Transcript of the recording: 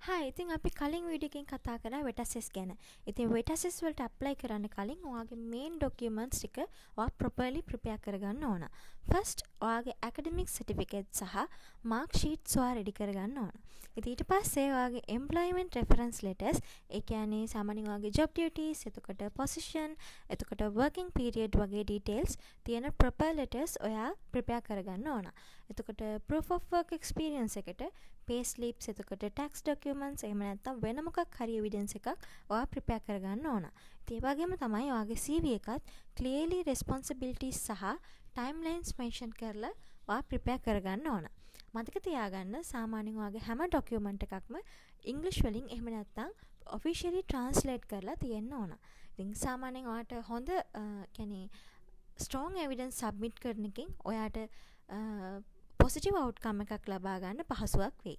හා ඉතින් අපි කලින් වීඩියෝකින් කතා කරා වෙට් ඇසෙස් ගැන. ඉතින් වෙට් ඇසෙස් වලට ඇප්ලයි කරන්න කලින් ඔයාගේ මේන් ඩොකියුමන්ට්ස් ටික ඔයා ප්‍රොපර්ලි ප්‍රිපෙයාර් කරගන්න ඕන. ෆස්ට් ඔයාගේ ඇකඩමික් සර්ටිෆිකේට් සහ මාර්ක් ෂීට්ස් ඔයා රෙඩි කරගන්න ඕන. ඉතින් ඊට පස්සේ ඔයාගේ එම්ප්ලොයිමන්ට් රෙෆරන්ස් ලෙටර්ස්, ඒ කියන්නේ සාමාන්‍යයෙන් ඔයාගේ ජොබ් ඩියුටිස්, එතකොට පොසිෂන්, එතකොට වර්කින් පීරියඩ් වගේ ඩීටේල්ස් තියෙන ප්‍රොපර් ලෙටර්ස් ඔයා ප්‍රිපෙයාර් කරගන්න ඕන. එතකොට proof of work experience එකට pay slips, එතකොට tax documents, එහෙම නැත්නම් වෙන මොකක් හරි evidence එකක් ඔයා prepare කරගන්න ඕන. ඒ වගේම තමයි ඔයාගේ CV එකත් clearly responsibilities සහ timelines mention කරලා ඔයා prepare කරගන්න ඕන. මතක තියාගන්න සාමාන්‍යයෙන් ඔයාගේ හැම document එකක්ම English වලින් එහෙම නැත්නම් officially translate කරලා තියෙන්න ඕන. ඉතින් සාමාන්‍යයෙන් ඔයාට හොඳ කියන්නේ strong evidence submit කරන එකෙන් ඔයාට positive outcome එකක් ලබා ගන්න පහසුවක් වෙයි.